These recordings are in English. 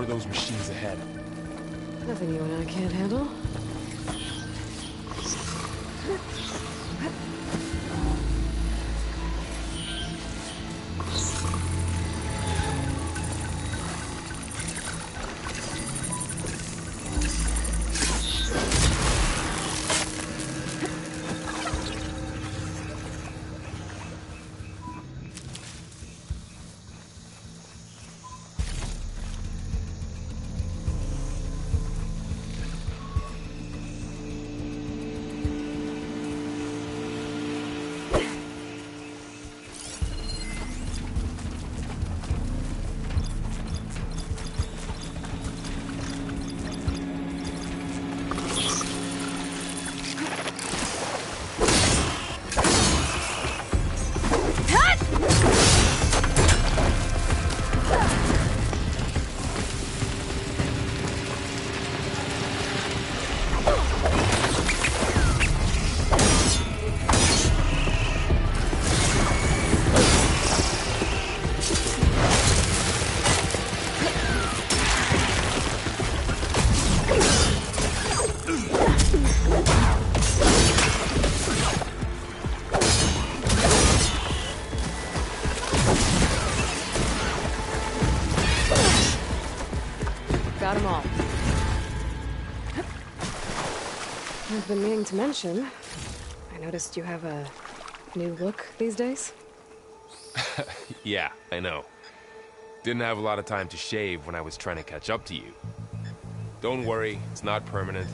of those machines ahead. Nothing you and I can't handle. Got them all. I've been meaning to mention, I noticed you have a new look these days. Yeah, I know. Didn't have a lot of time to shave when I was trying to catch up to you. Don't worry, it's not permanent.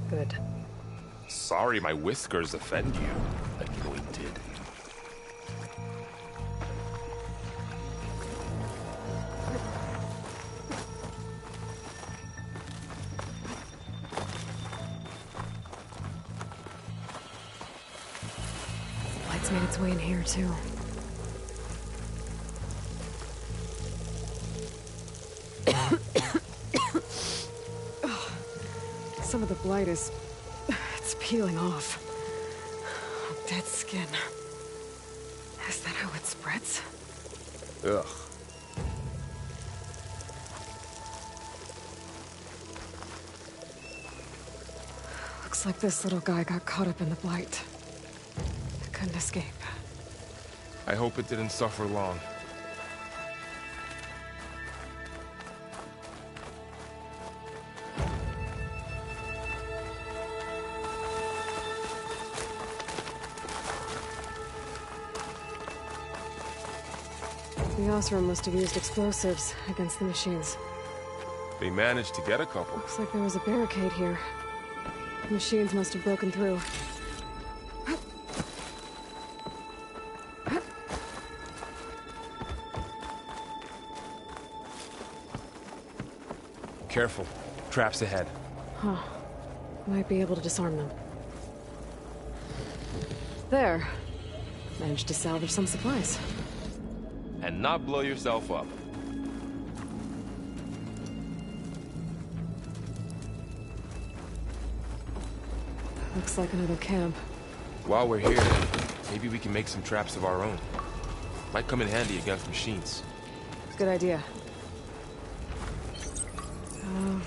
Good. Sorry my whiskers offend you, anointed. Light's made its way in here, too. Some of the blight is... it's peeling off. Dead skin. Is that how it spreads? Ugh. Looks like this little guy got caught up in the blight. Couldn't escape. I hope it didn't suffer long. The Oseram must have used explosives against the machines. They managed to get a couple. Looks like there was a barricade here. The machines must have broken through. Careful. Traps ahead. Huh. Might be able to disarm them. There. Managed to salvage some supplies. And not blow yourself up. Looks like another camp. While we're here, maybe we can make some traps of our own. Might come in handy against machines. Good idea.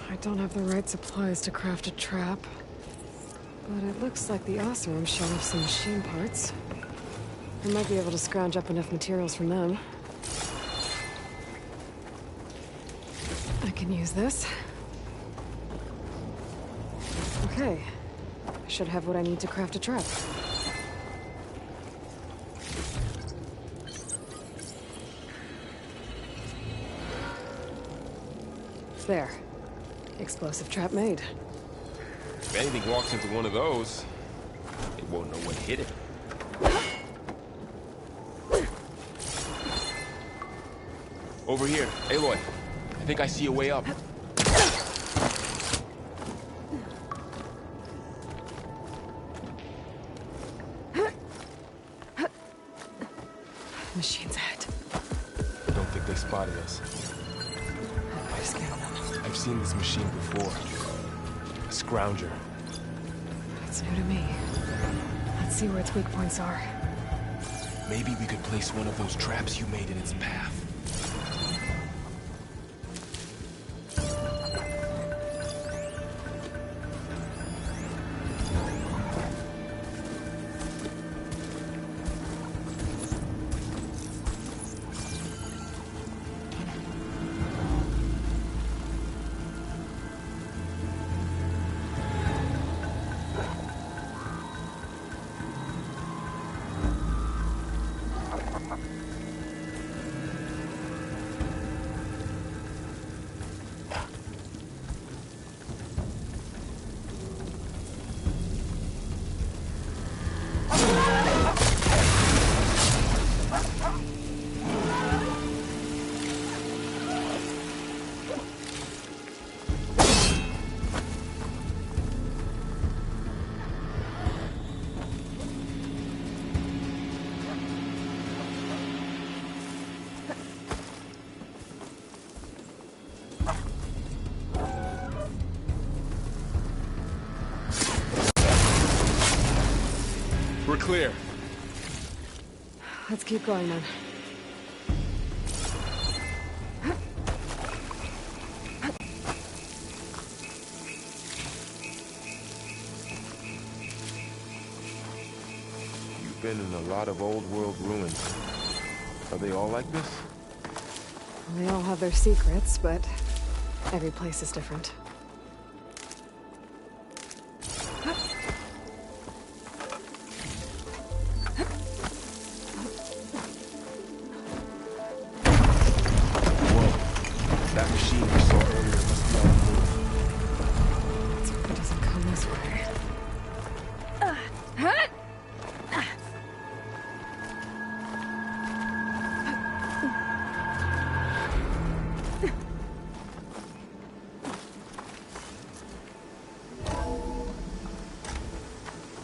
I don't have the right supplies to craft a trap. But it looks like the Oseram showed off some machine parts. I might be able to scrounge up enough materials from them. I can use this. Okay. I should have what I need to craft a trap. There. Explosive trap made. If anything walks into one of those, it won't know what hit it. Over here, Aloy. I think I see a way up. Machine's ahead. I don't think they spotted us. I scan them. I've seen this machine before. A scrounger. It's new to me. Let's see where its weak points are. Maybe we could place one of those traps you made in its path. clear. Let's keep going then. You've been in a lot of old world ruins. Are they all like this? They all have their secrets, but every place is different. That machine we saw earlier must be on the move. Let's hope it doesn't come this way.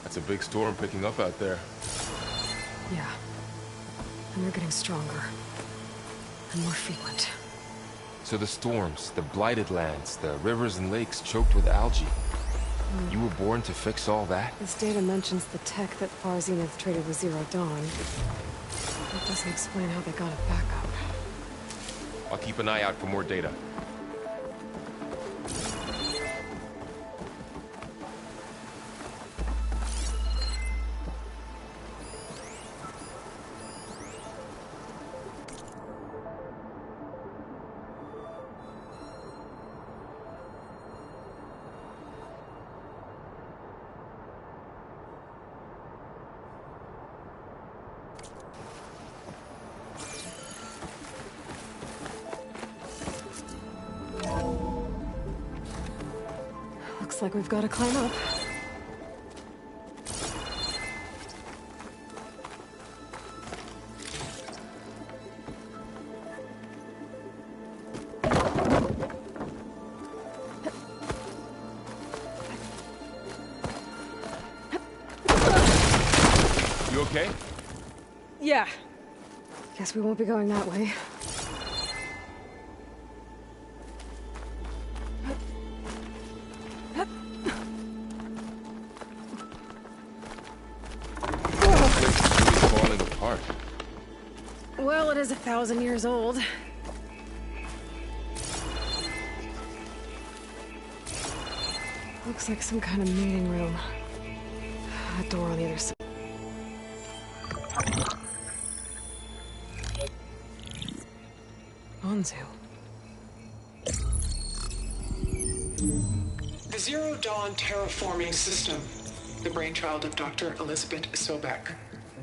That's a big storm picking up out there. Yeah. And they're getting stronger. And more frequent. So the storms, the blighted lands, the rivers and lakes choked with algae. You were born to fix all that? This data mentions the tech that Far Zenith traded with Zero Dawn. That doesn't explain how they got it back up. I'll keep an eye out for more data. Looks like we've got to climb up. You okay? Yeah. Guess we won't be going that way. Falling apart. Well, it is 1,000 years old. Looks like some kind of meeting room. A door on the other side. Anzu. The Zero Dawn terraforming system, the brainchild of Dr. Elizabeth Sobek.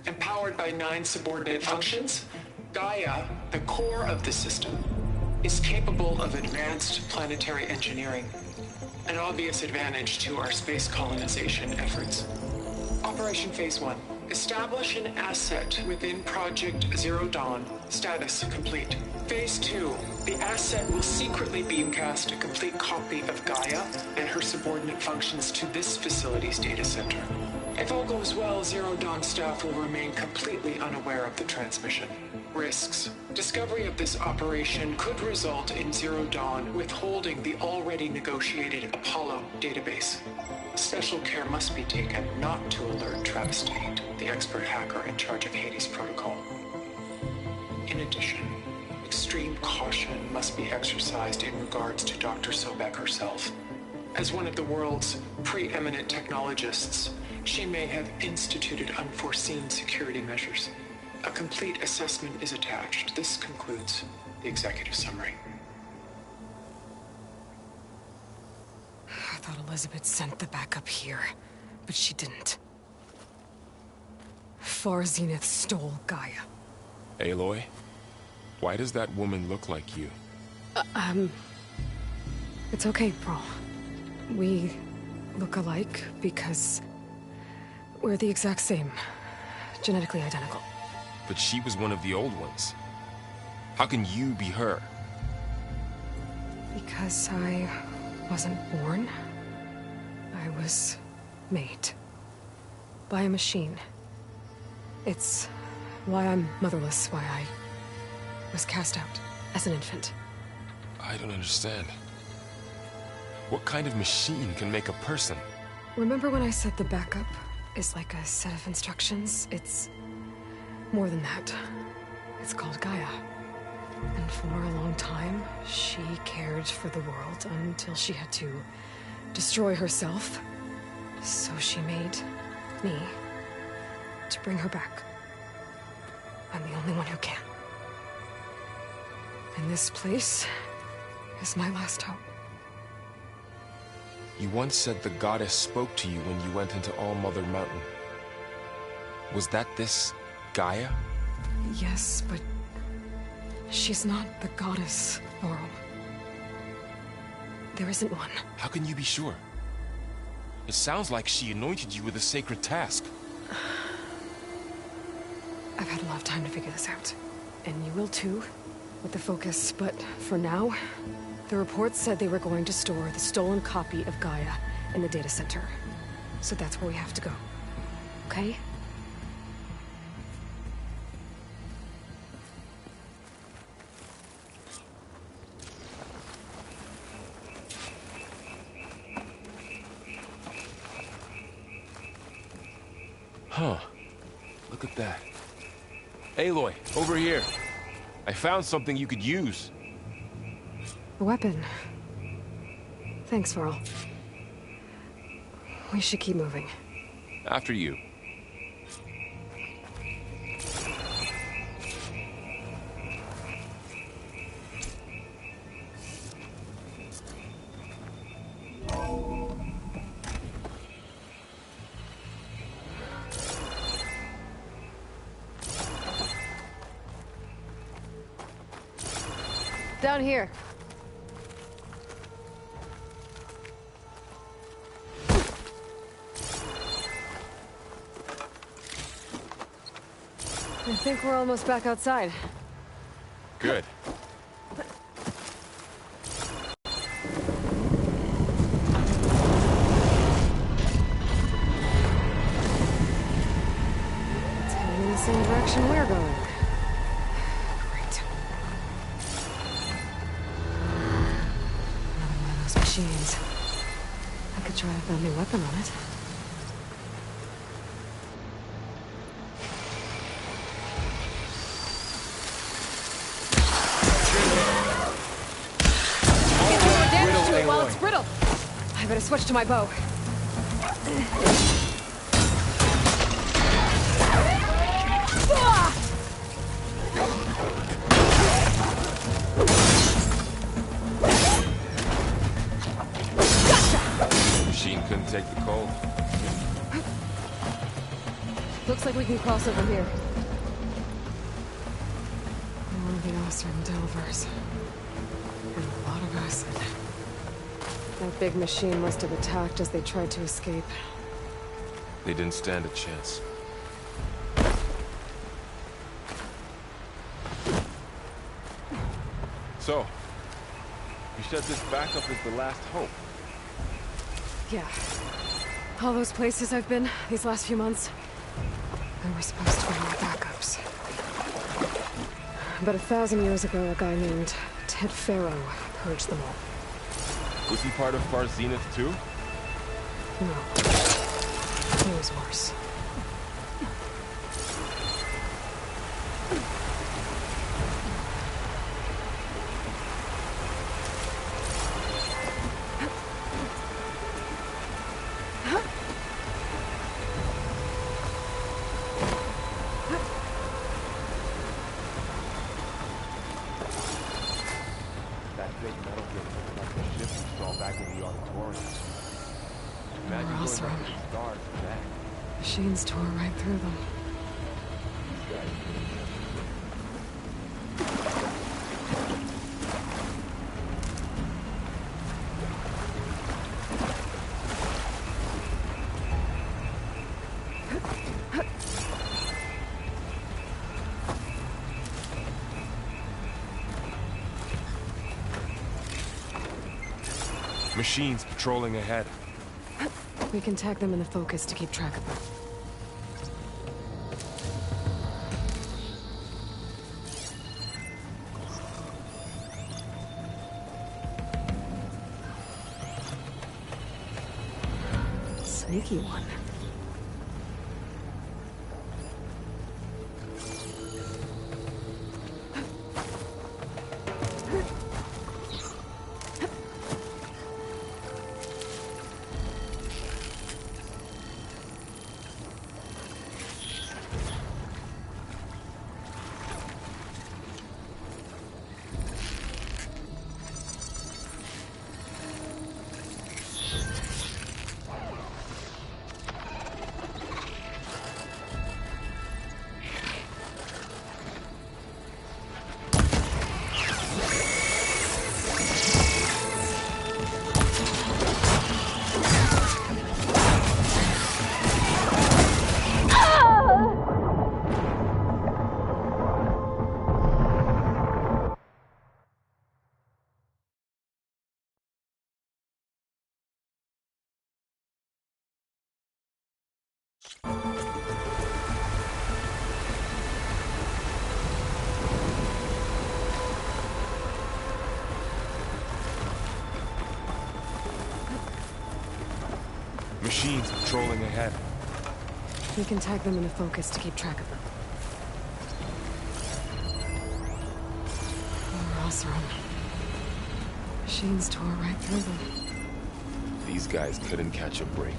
Empowered by 9 subordinate functions, Gaia, the core of the system, is capable of advanced planetary engineering, an obvious advantage to our space colonization efforts. Operation Phase 1. Establish an asset within Project Zero Dawn. Status complete. Phase 2. The asset will secretly beamcast a complete copy of Gaia and her subordinate functions to this facility's data center. If all goes well, Zero Dawn staff will remain completely unaware of the transmission. Risks. Discovery of this operation could result in Zero Dawn withholding the already negotiated Apollo database. Special care must be taken not to alert Travis Tate, the expert hacker in charge of Hades Protocol. In addition, extreme caution must be exercised in regards to Dr. Sobek herself. As one of the world's preeminent technologists, she may have instituted unforeseen security measures. A complete assessment is attached. This concludes the executive summary. I thought Elizabeth sent the backup here, but she didn't. Far Zenith stole Gaia. Aloy? Why does that woman look like you? It's okay, Pearl. We look alike because we're the exact same. Genetically identical. But she was one of the old ones. How can you be her? Because I wasn't born. I was made. By a machine. It's why I'm motherless, why I was cast out as an infant. I don't understand. What kind of machine can make a person? Remember when I said the backup is like a set of instructions. It's more than that. It's called Gaia. And for a long time, she cared for the world until she had to destroy herself. So she made me to bring her back. I'm the only one who can. And this place is my last hope. You once said the goddess spoke to you when you went into All-Mother Mountain. Was that this Gaia? Yes, but she's not the goddess, Laurel. There isn't one. How can you be sure? It sounds like she anointed you with a sacred task. I've had a lot of time to figure this out. And you will too, with the focus. But for now, the reports said they were going to store the stolen copy of Gaia in the data center. So that's where we have to go. Okay? Huh. Look at that. Aloy, over here. I found something you could use. A weapon. Thanks, Varl. We should keep moving. After you. Down here. I think we're almost back outside. Good. It's heading in the same direction we're going. Great. Another one of those machines. I could try a friendly weapon on it. While it's brittle. I better switch to my bow. Machine couldn't take the cold. Looks like we can cross over here. One of the Oseram Delvers. And a lot of acid. That big machine must have attacked as they tried to escape. They didn't stand a chance. So, you said this backup is the last hope. Yeah. All those places I've been these last few months, they were supposed to be my backups. But 1,000 years ago, a guy named Ted Faro purged them all. Was he part of Far Zenith too? No. He was worse. That big metal thing looked like the ship we saw back in the auditorium. Imagine going Oseram. back to the stars for that. Machines tore right through them. These guys. Machines patrolling ahead. We can tag them in the focus to keep track of them. Sneaky one. Machines patrolling ahead. We can tag them into focus to keep track of them. Oh, Oseram. Machines tore right through them. These guys couldn't catch a break.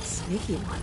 Sneaky one.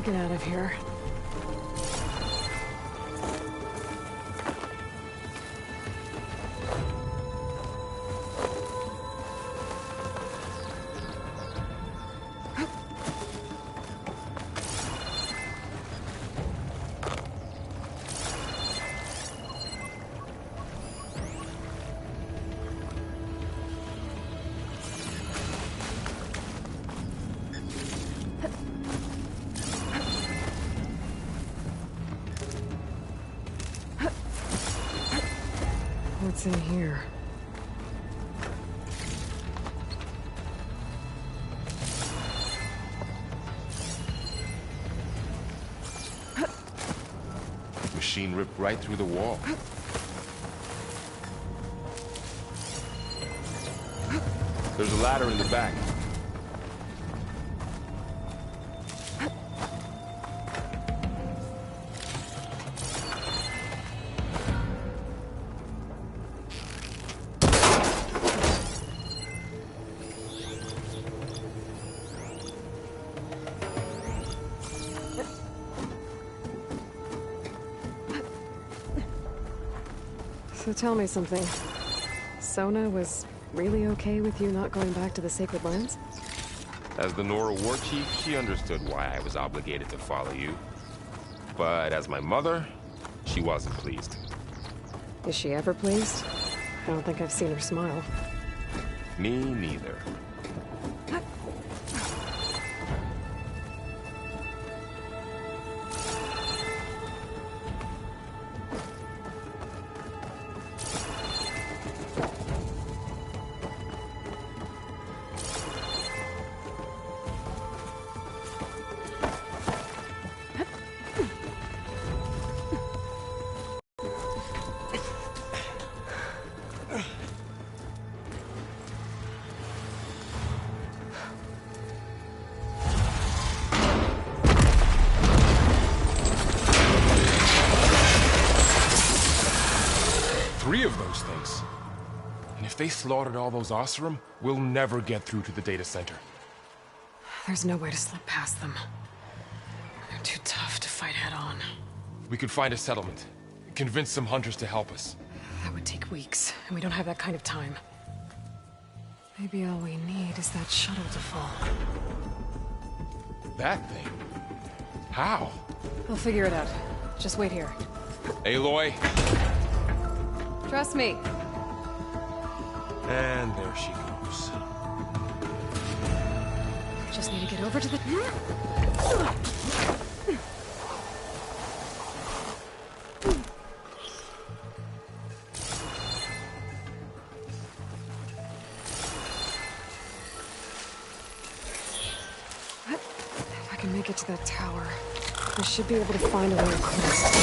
Get out of here. What's in here? Machine ripped right through the wall. There's a ladder in the back. So tell me something. Sona was really okay with you not going back to the Sacred Lands? As the Nora war chief, she understood why I was obligated to follow you. But as my mother, she wasn't pleased. Is she ever pleased? I don't think I've seen her smile. Me neither. Three of those things. And if they slaughtered all those Oseram, we'll never get through to the data center. There's no way to slip past them. They're too tough to fight head-on. We could find a settlement. Convince some hunters to help us. That would take weeks, and we don't have that kind of time. Maybe all we need is that shuttle to fall. That thing? How? I'll figure it out. Just wait here. Aloy. Trust me. And there she goes. Just need to get over to the... If I can make it to that tower, I should be able to find a way across.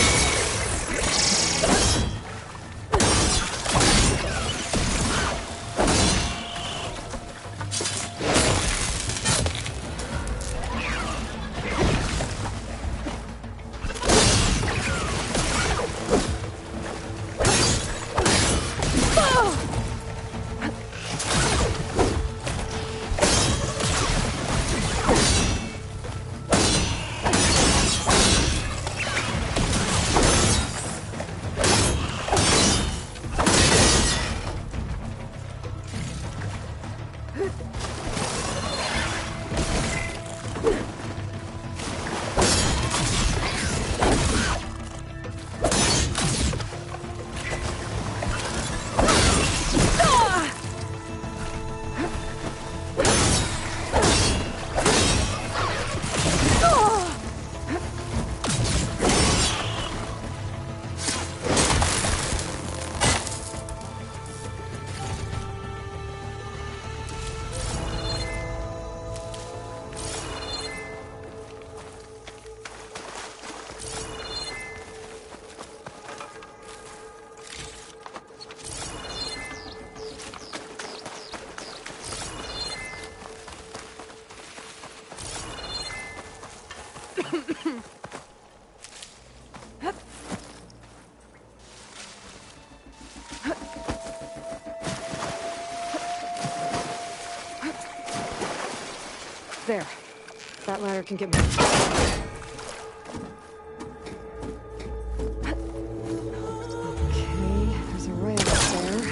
There. That ladder can get me. Okay, there's a rail there.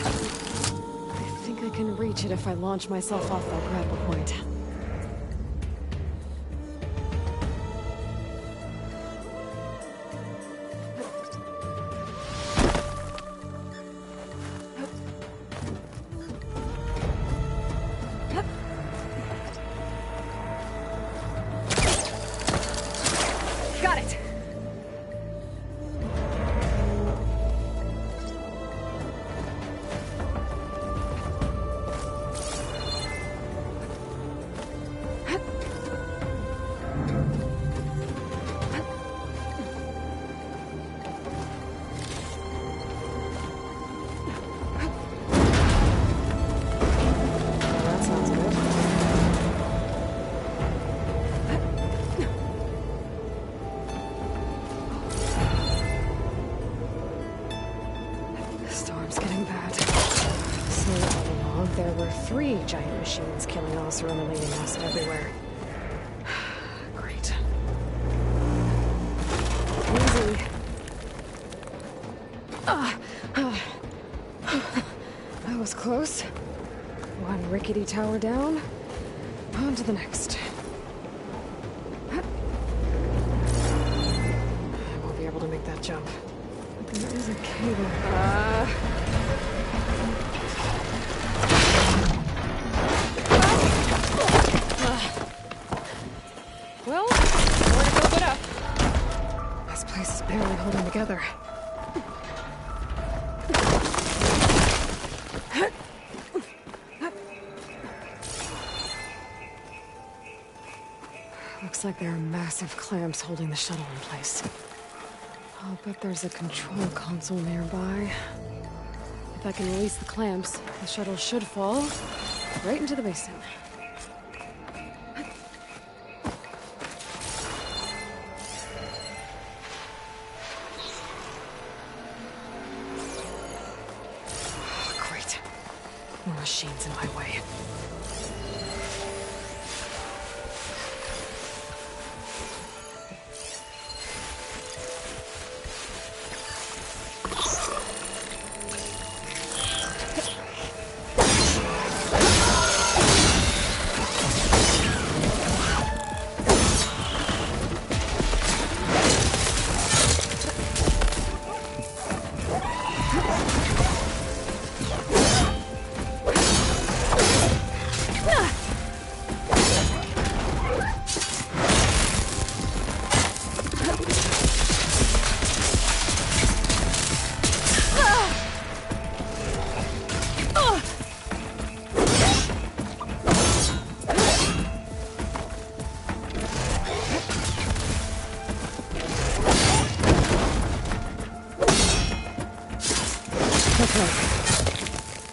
I think I can reach it if I launch myself off that grapple point. Got it! That sounds good. The storm's getting bad. So all along, there were 3 giant machines killing Oseram and leaving acid everywhere. Great. Easy. That was close. One rickety tower down. On to the next. I won't be able to make that jump. But there is a cable. Well, where to go but up? This place is barely holding together. Looks like there are massive clamps holding the shuttle in place. I'll bet there's a control console nearby. If I can release the clamps, the shuttle should fall right into the basin. Great. More machines in my way.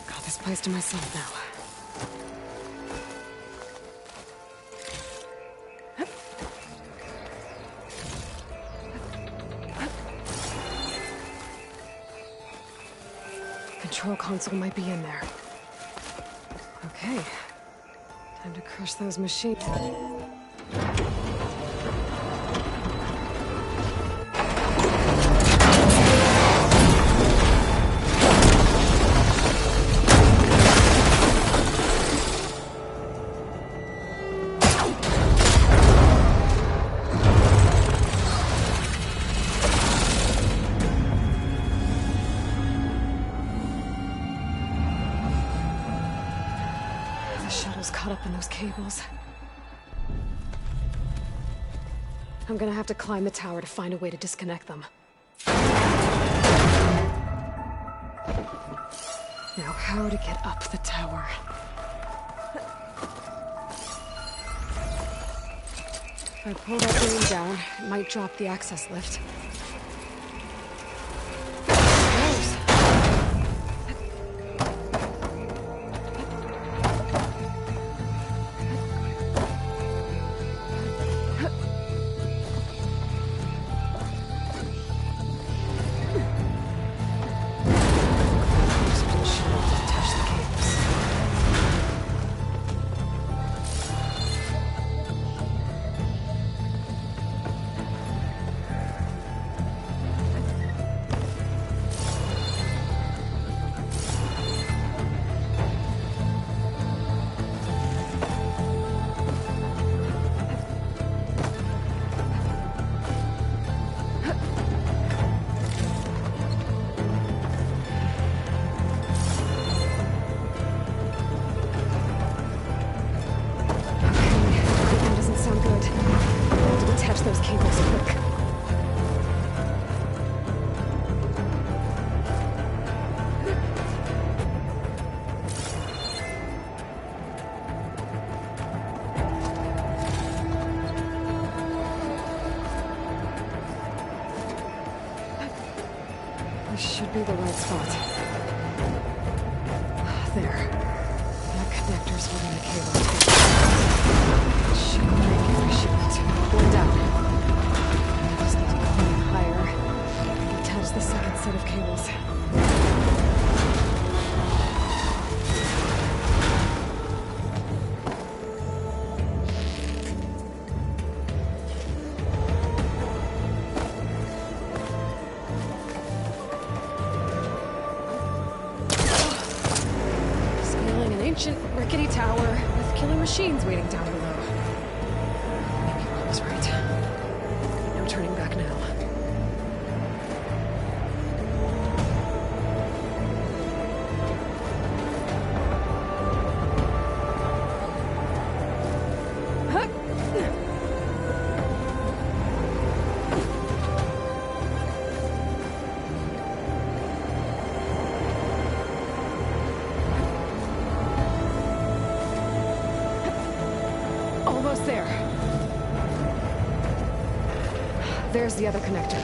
Got this place to myself now. Control console might be in there. Okay. Time to crush those machines. Caught up in those cables. I'm gonna have to climb the tower to find a way to disconnect them. Now, how to get up the tower? If I pull that beam down, it might drop the access lift. Those cables quick. This should be the right spot. There. That connector's holding the cable. Should make every shipment. One down. The second set of cables. ancient, rickety tower with killer machines waiting down below. Maybe Rob was right. No turning back now. Almost there. There's the other connector.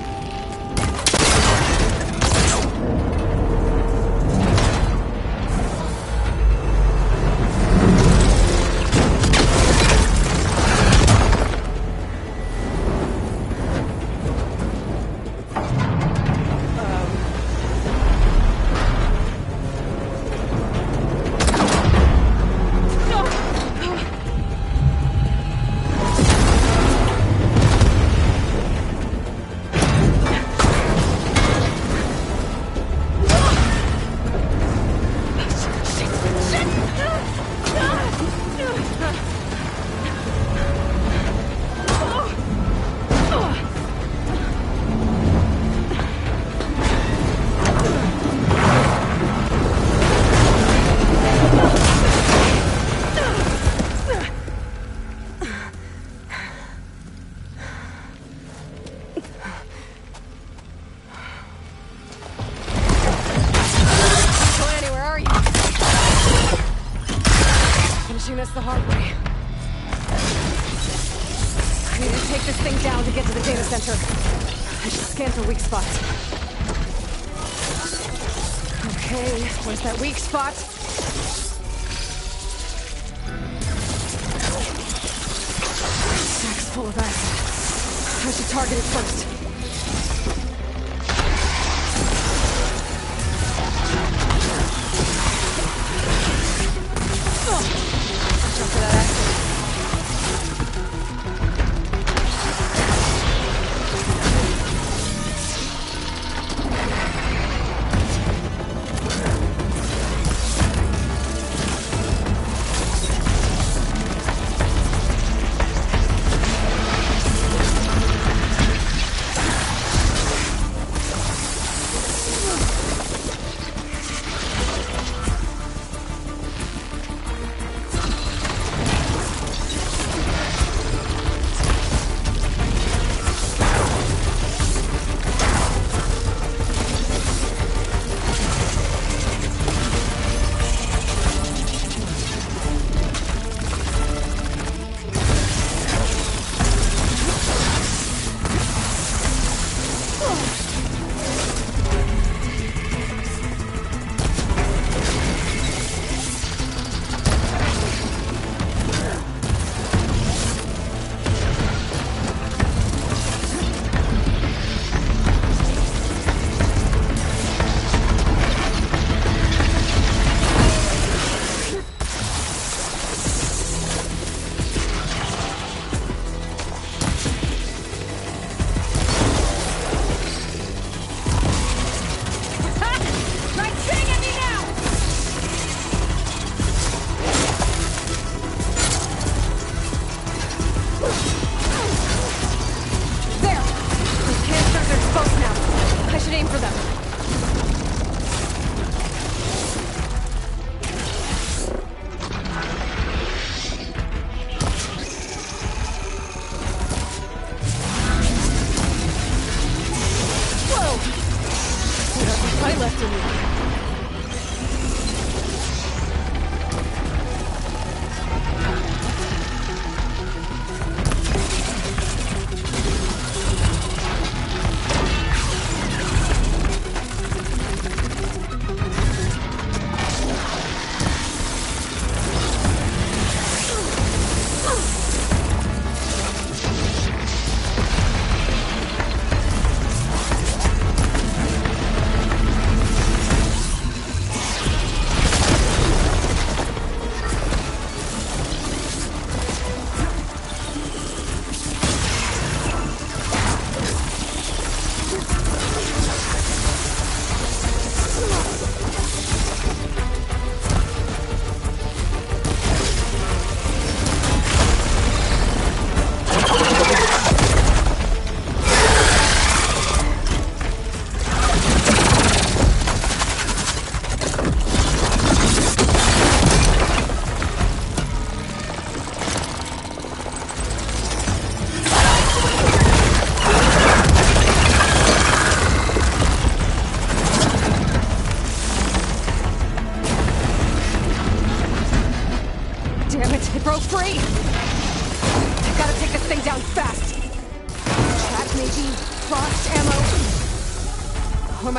This the hard way. I need to take this thing down to get to the data center. I should scan for weak spots. Okay, where's that weak spot? Sack's full of acid. I should target it first. For that accident. left in you.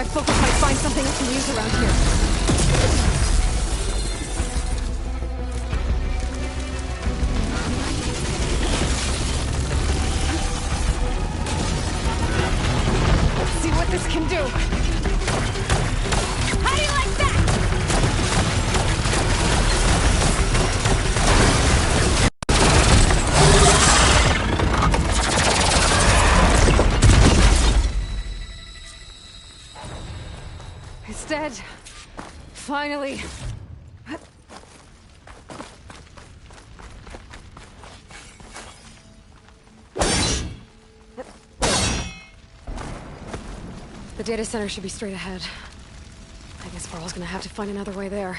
my focus might find something I can use around here. Let's see what this can do. How do you like that? It's dead. Finally. The data center should be straight ahead. I guess Varl's gonna have to find another way there.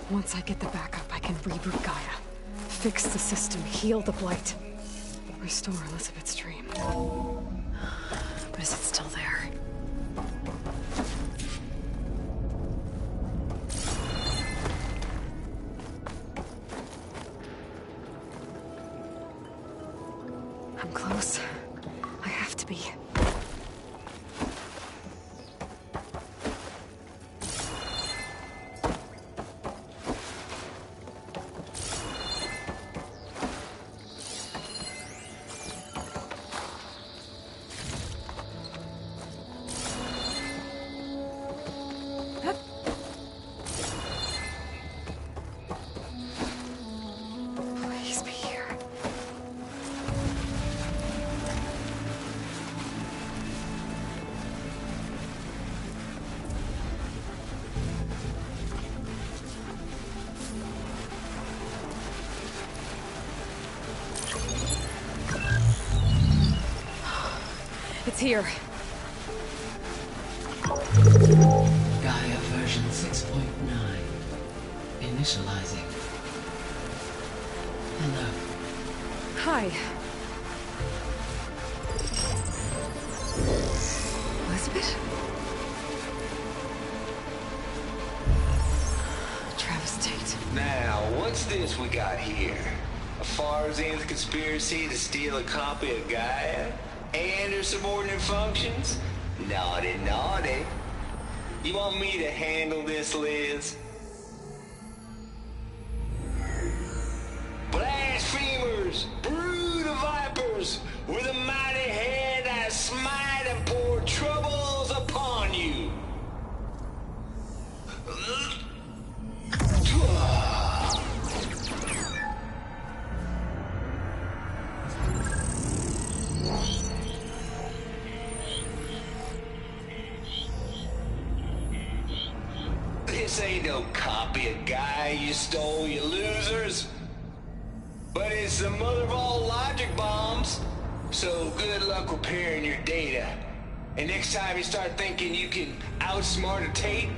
Once I get the backup, I can reboot Gaia. Fix the system, heal the Blight. Restore Elizabeth's dream. But is it still there? I'm close. I have to be. Please be here. It's here. Gaia version 6.9. Initializing. Hello. Hi. Elizabeth? Travis Tate. Now, what's this we got here? A Farzan's conspiracy to steal a copy of Gaia? And her subordinate functions? Naughty, naughty. You want me to handle this, Liz? Blasphemers! Brood of vipers! With a mighty hand I smite and pour troubles upon you! This ain't no copy of Gaia you stole, you losers. But it's the mother of all logic bombs. So good luck repairing your data. And next time you start thinking you can outsmart a Tate,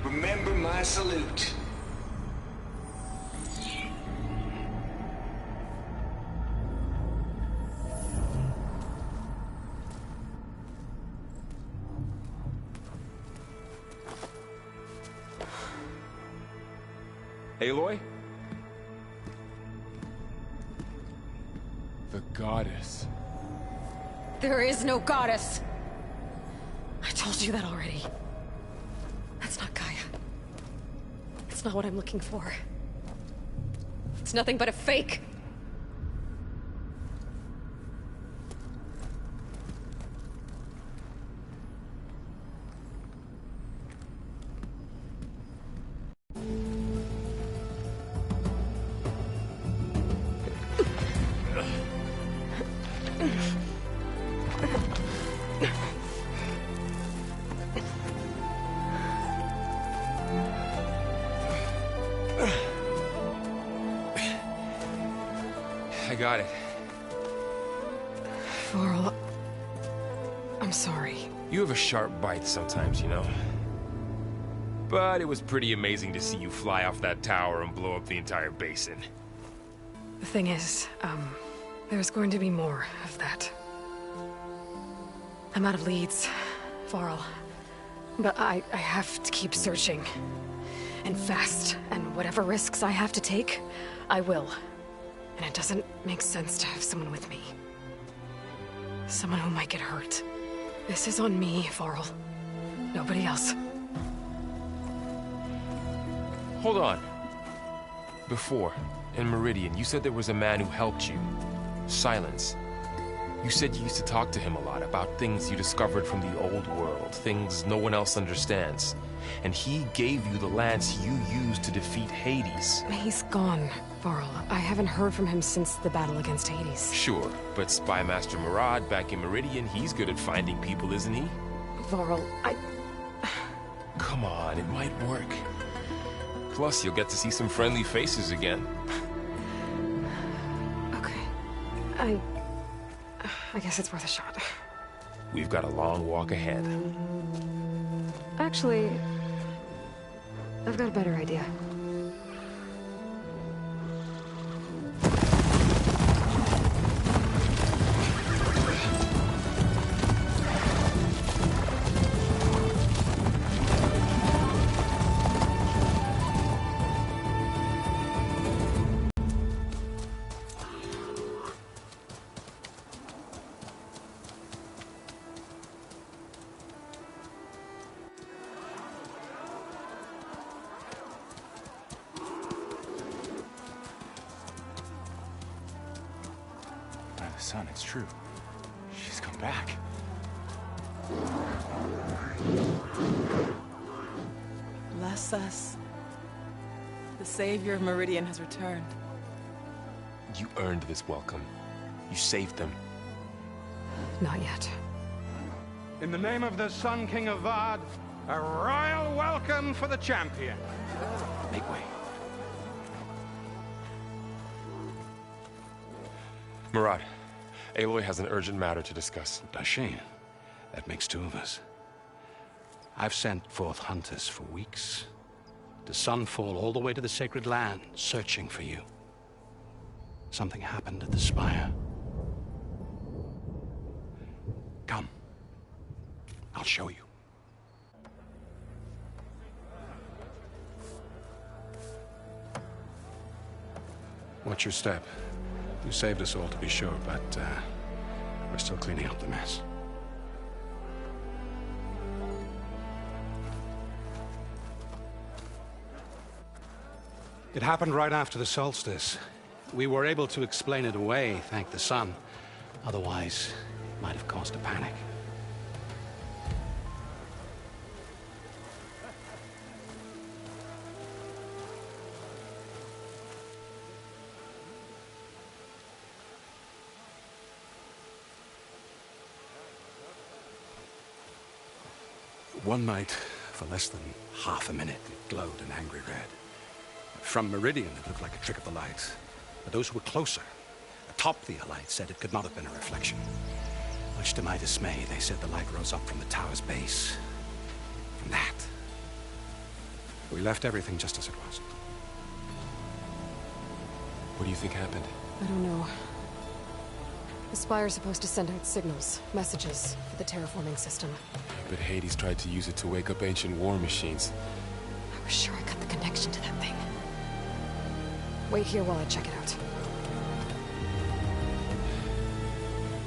remember my salute. Aloy? The goddess. There is no goddess. I told you that already. That's not Gaia. It's not what I'm looking for. It's nothing but a fake. I got it. Varl, I'm sorry. You have a sharp bite sometimes, you know? But it was pretty amazing to see you fly off that tower and blow up the entire basin. The thing is, There's going to be more of that. I'm out of leads, Varl. But I have to keep searching. And fast. And whatever risks I have to take, I will. And it doesn't make sense to have someone with me. Someone who might get hurt. This is on me, Varl. Nobody else. Hold on. Before, in Meridian, you said there was a man who helped you. Silence. You said you used to talk to him a lot about things you discovered from the old world, things no one else understands. And he gave you the lance you used to defeat Hades. He's gone, Varl. I haven't heard from him since the battle against Hades. Sure, but Spy Master Murad back in Meridian, he's good at finding people, isn't he? Varl, Come on, it might work. Plus, you'll get to see some friendly faces again. Okay. I guess it's worth a shot. We've got a long walk ahead. Actually, I've got a better idea. Son, it's true. She's come back. Bless us. The savior of Meridian has returned. You earned this welcome. You saved them. Not yet. In the name of the Sun King of Vard, a royal welcome for the champion. Make way. Murad, Aloy has an urgent matter to discuss. Does she? That makes two of us. I've sent forth hunters for weeks. To Sunfall, all the way to the Sacred Land, searching for you. Something happened at the Spire. Come. I'll show you. Watch your step. You saved us all, to be sure, but we're still cleaning up the mess. It happened right after the solstice. We were able to explain it away, thank the sun. Otherwise, it might have caused a panic. One night, for less than half a minute, it glowed an angry red. From Meridian, it looked like a trick of the light. But those who were closer, atop the light, said it could not have been a reflection. Much to my dismay, they said the light rose up from the tower's base. From that. We left everything just as it was. What do you think happened? I don't know. The Spire's supposed to send out signals, messages, for the terraforming system. But Hades tried to use it to wake up ancient war machines. I was sure I got the connection to that thing. Wait here while I check it out.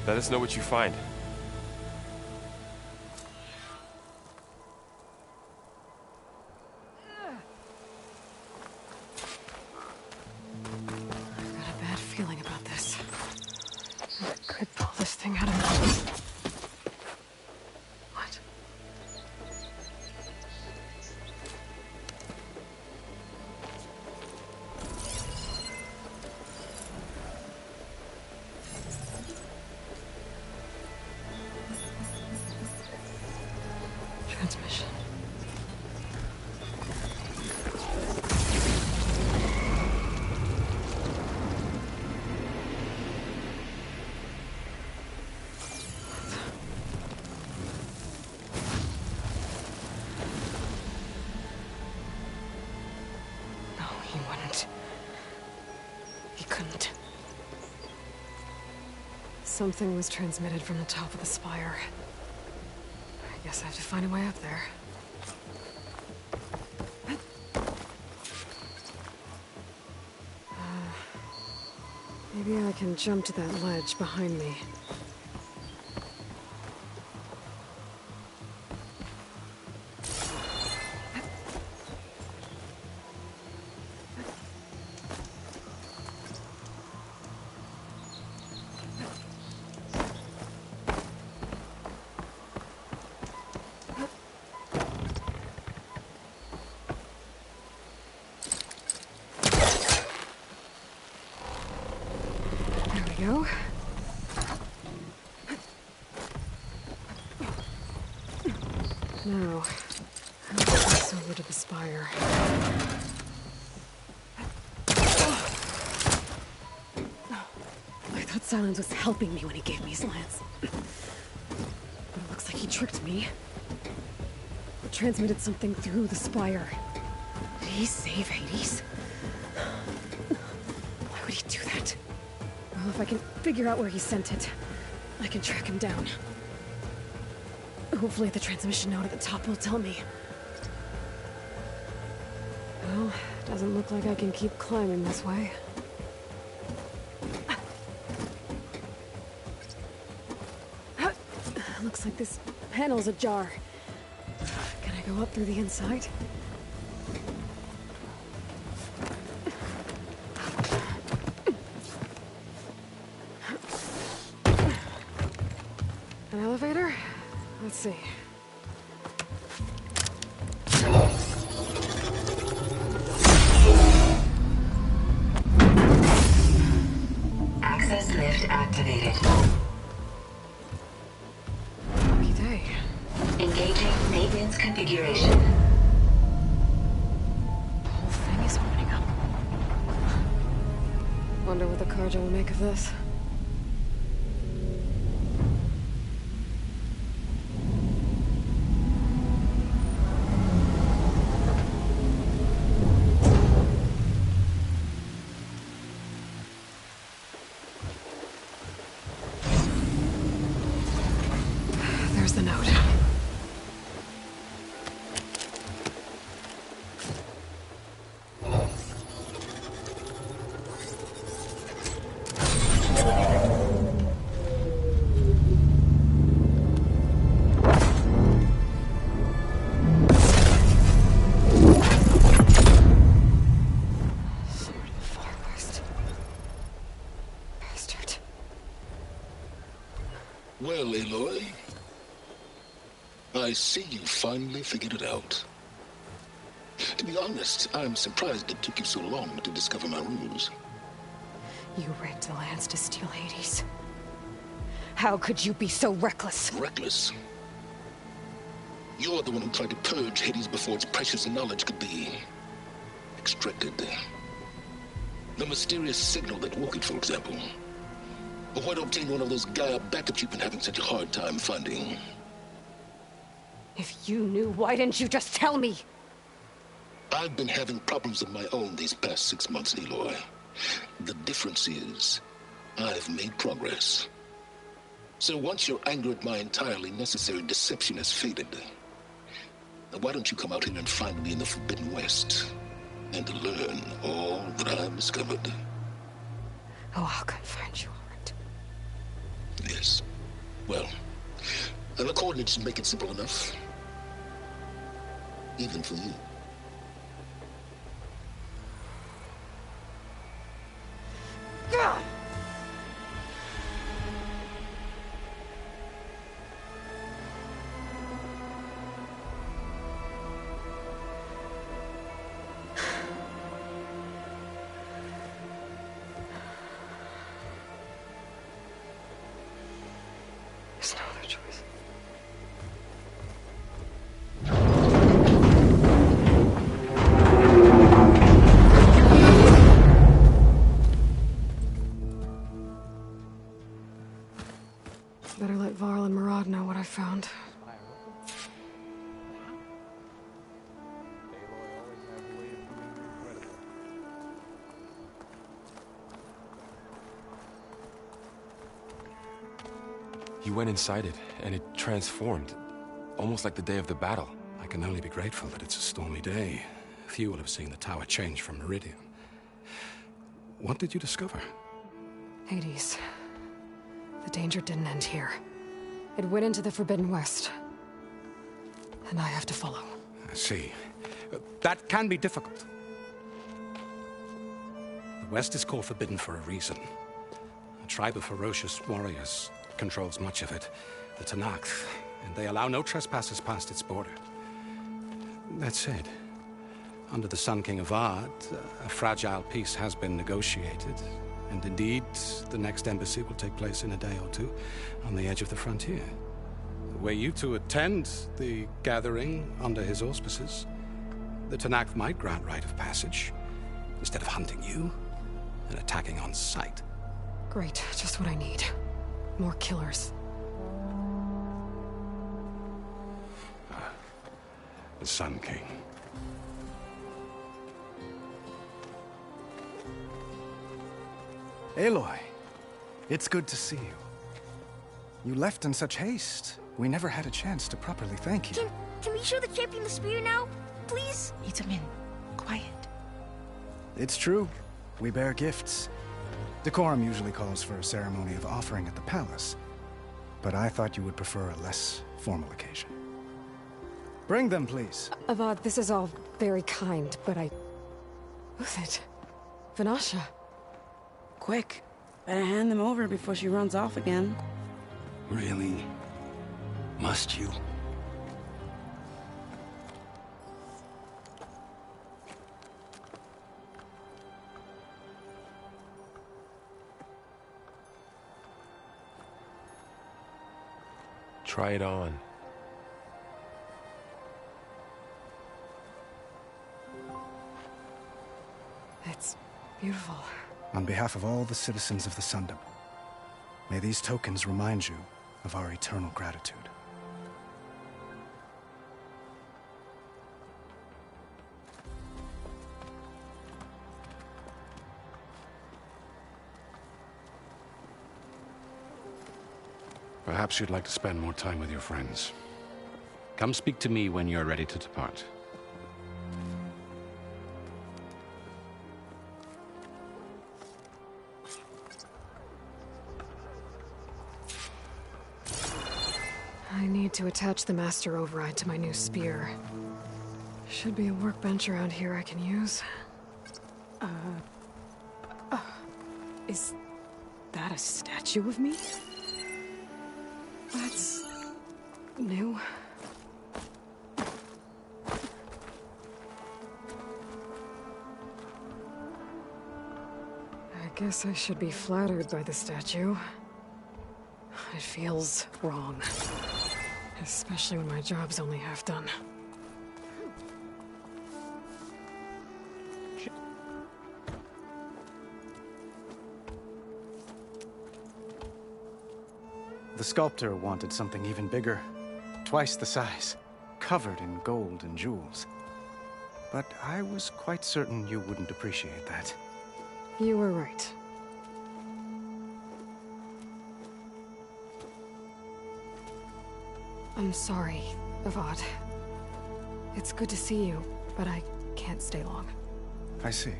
Let us know what you find. I've got a bad feeling about this. I could pull this thing out of my... What? Transmission. Something was transmitted from the top of the spire. I guess I have to find a way up there. Maybe I can jump to that ledge behind me. Go. Now, how to cross over to the spire? I thought Silence was helping me when he gave me his lance. But it looks like he tricked me. It transmitted something through the spire. Did he save Hades? Why would he do that? Well, if I can figure out where he sent it, I can track him down. Hopefully the transmission note at the top will tell me. Well, doesn't look like I can keep climbing this way. Looks like this panel's ajar. Can I go up through the inside? An elevator? Let's see. Access lift activated. Lucky day. Engaging maintenance configuration. The whole thing is opening up. Wonder what the Carja will make of this. There's the note. Sword of the Far West. Bastard. Well, Aloy, I see you finally figured it out. To be honest, I'm surprised it took you so long to discover my ruse. You rigged the lance to steal Hades. How could you be so reckless? Reckless? You're the one who tried to purge Hades before its precious knowledge could be extracted. The mysterious signal that woke it, for example. Or why to obtain one of those Gaia backups you've been having such a hard time finding. If you knew, why didn't you just tell me? I've been having problems of my own these past 6 months, Aloy. The difference is, I've made progress. So once your anger at my entirely necessary deception has faded, why don't you come out here and find me in the Forbidden West and learn all that I've discovered? Oh, I'll come find you, all right. Yes. Well, the coordinates make it simple enough. Even for you. Gah! There's no other choice. Better let Varl and Murad know what I found. You went inside it, and it transformed. Almost like the day of the battle. I can only be grateful that it's a stormy day. Few will have seen the tower change from Meridian. What did you discover? Hades. The danger didn't end here. It went into the Forbidden West. And I have to follow. I see. That can be difficult. The West is called Forbidden for a reason. A tribe of ferocious warriors controls much of it, the Tenakth, and they allow no trespassers past its border. That said, under the Sun King Avad, a fragile peace has been negotiated, and indeed, the next embassy will take place in a day or two on the edge of the frontier. Were you to attend the gathering under his auspices, the Tenakth might grant right of passage, instead of hunting you and attacking on sight. Great, just what I need. More killers. The Sun King. Aloy, it's good to see you. You left in such haste. We never had a chance to properly thank you. Can we show the champion the spear now? Please? Itamin, quiet. It's true. We bear gifts. Decorum usually calls for a ceremony of offering at the palace, but I thought you would prefer a less formal occasion. Bring them, please. Avad, this is all very kind, but Who's it? Vanasha. Quick. Better hand them over before she runs off again. Really? Must you? Try it on. It's beautiful. On behalf of all the citizens of the Sundom, may these tokens remind you of our eternal gratitude. Perhaps you'd like to spend more time with your friends. Come speak to me when you're ready to depart. I need to attach the Master Override to my new spear. Should be a workbench around here I can use. Is that a statue of me? That's new. I guess I should be flattered by the statue. It feels wrong. Especially when my job's only half done. The sculptor wanted something even bigger, twice the size, covered in gold and jewels. But I was quite certain you wouldn't appreciate that. You were right. I'm sorry, Avad. It's good to see you, but I can't stay long. I see.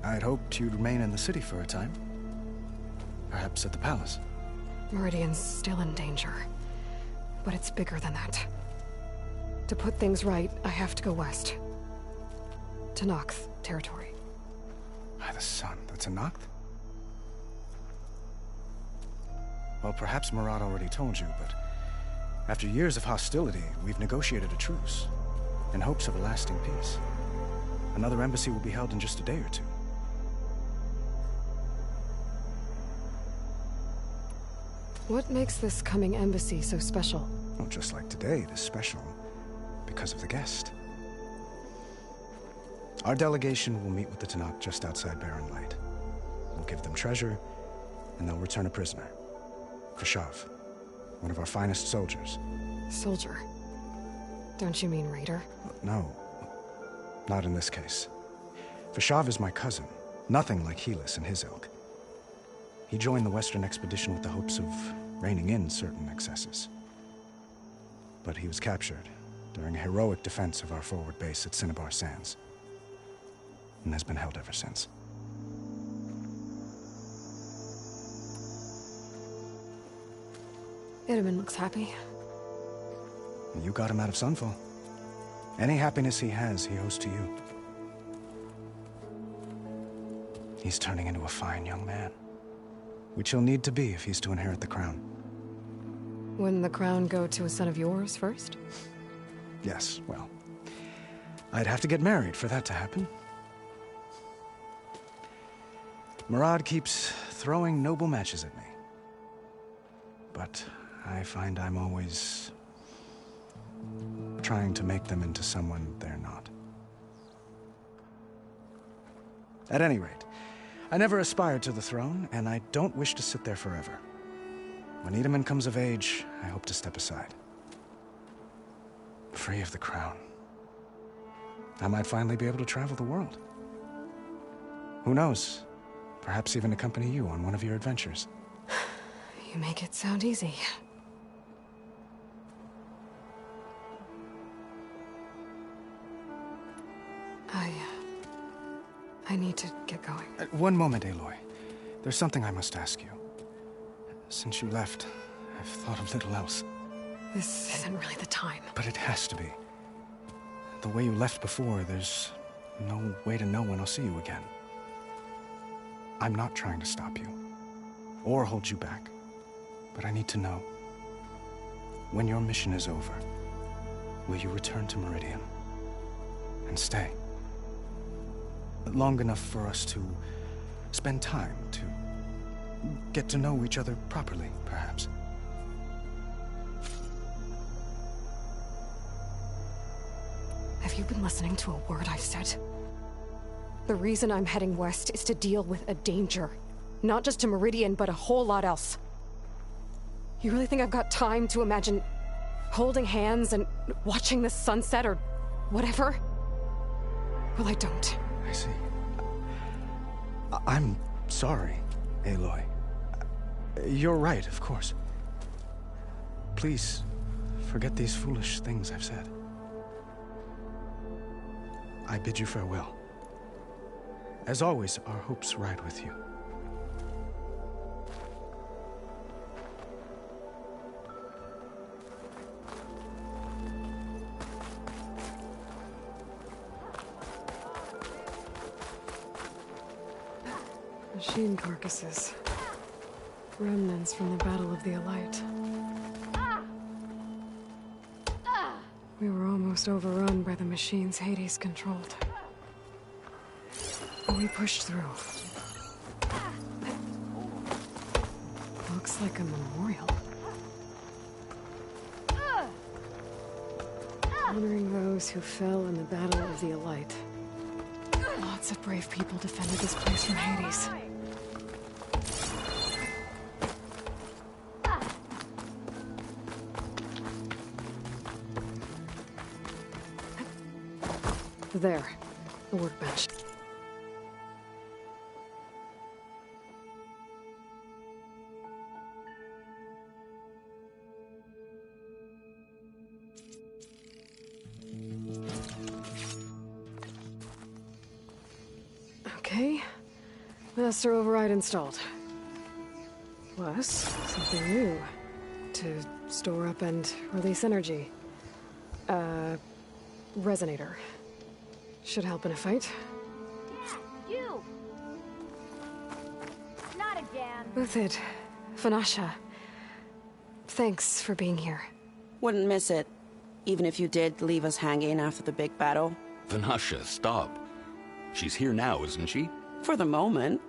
I'd hoped you'd remain in the city for a time. Perhaps at the palace. Meridian's still in danger, but it's bigger than that. To put things right, I have to go west. To Tenakth territory. By the sun, that's Tenakth? Well, perhaps Murad already told you, but after years of hostility, we've negotiated a truce in hopes of a lasting peace. Another embassy will be held in just a day or two. What makes this coming embassy so special? Well, just like today, it is special because of the guest. Our delegation will meet with the Tenakth just outside Barren Light. We'll give them treasure, and they'll return a prisoner. Fashav, one of our finest soldiers. Soldier? Don't you mean raider? No, not in this case. Fashav is my cousin, nothing like Helis and his ilk. He joined the Western expedition with the hopes of reining in certain excesses. But he was captured during a heroic defense of our forward base at Cinnabar Sands, and has been held ever since. Itamen looks happy. You got him out of Sunfall. Any happiness he has, he owes to you. He's turning into a fine young man, which he'll need to be if he's to inherit the crown. Wouldn't the crown go to a son of yours first? Yes, well, I'd have to get married for that to happen. Murad keeps throwing noble matches at me, but I find I'm always trying to make them into someone they're not. At any rate, I never aspired to the throne, and I don't wish to sit there forever. When Itamen comes of age, I hope to step aside. Free of the crown. I might finally be able to travel the world. Who knows? Perhaps even accompany you on one of your adventures. You make it sound easy. I need to get going. One moment, Aloy. There's something I must ask you. Since you left, I've thought of little else. This isn't really the time. But it has to be. The way you left before, there's no way to know when I'll see you again. I'm not trying to stop you, or hold you back. But I need to know, when your mission is over, will you return to Meridian and stay? Long enough for us to spend time, to get to know each other properly, perhaps. Have you been listening to a word I've said? The reason I'm heading west is to deal with a danger. Not just to Meridian, but a whole lot else. You really think I've got time to imagine holding hands and watching the sunset or whatever? Well, I don't. I see. I'm sorry, Aloy. You're right, of course. Please, forget these foolish things I've said. I bid you farewell. As always, our hopes ride with you. Machine carcasses. Remnants from the Battle of the Elite. We were almost overrun by the machines Hades controlled. But we pushed through. Looks like a memorial. Honoring those who fell in the Battle of the Elite. Lots of brave people defended this place from Hades. There, the workbench. Okay, master override installed. Plus, something new to store up and release energy. Resonator. Should help in a fight. You! Not again. Uthid, Vanasha. Thanks for being here. Wouldn't miss it. Even if you did leave us hanging after the big battle. Vanasha, stop. She's here now, isn't she? For the moment.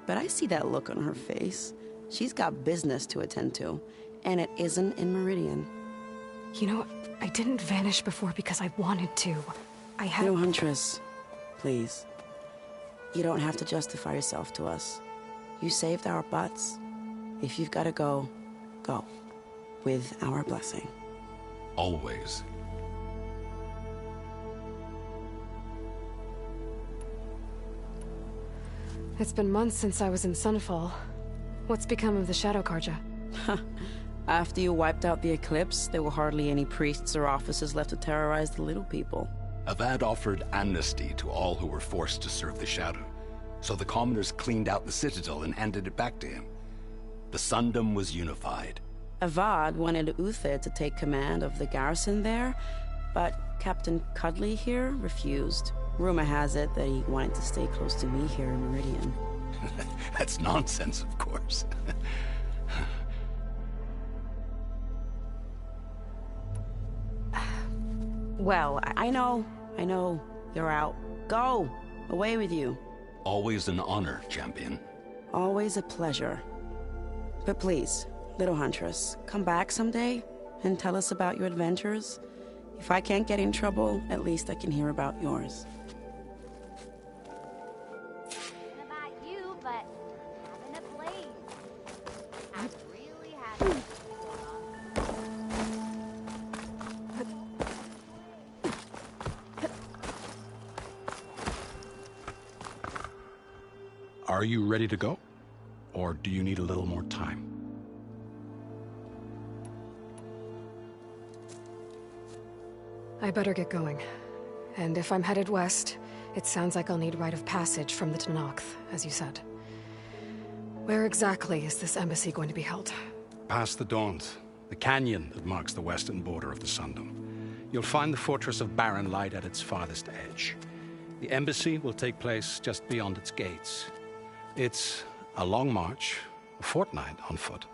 But I see that look on her face. She's got business to attend to. And it isn't in Meridian. You know, I didn't vanish before because I wanted to. I had... No, Huntress. Please. You don't have to justify yourself to us. You saved our butts. If you've got to go, go. With our blessing. Always. It's been months since I was in Sunfall. What's become of the Shadow Carja? After you wiped out the Eclipse, there were hardly any priests or officers left to terrorize the little people. Avad offered amnesty to all who were forced to serve the Shadow, so the commoners cleaned out the Citadel and handed it back to him. The Sundom was unified. Avad wanted Uther to take command of the garrison there, but Captain Cudley here refused. Rumor has it that he wanted to stay close to me here in Meridian. That's nonsense, of course. Well, I know. You're out. Go! Away with you. Always an honor, champion. Always a pleasure. But please, little Huntress, come back someday and tell us about your adventures. If I can't get in trouble, at least I can hear about yours. About you, but having a blaze. I'm really happy. Are you ready to go? Or do you need a little more time? I better get going. And if I'm headed west, it sounds like I'll need rite of passage from the Tenakth, as you said. Where exactly is this embassy going to be held? Past the Daunt, the canyon that marks the western border of the Sundom. You'll find the fortress of Barren Light at its farthest edge. The embassy will take place just beyond its gates. It's a long march, a fortnight on foot.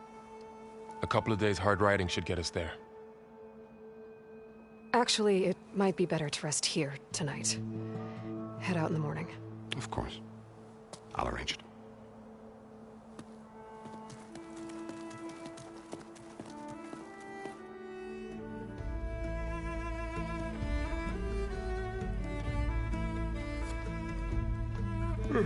A couple of days hard riding should get us there. Actually, it might be better to rest here tonight. Head out in the morning. Of course. I'll arrange it. Ugh.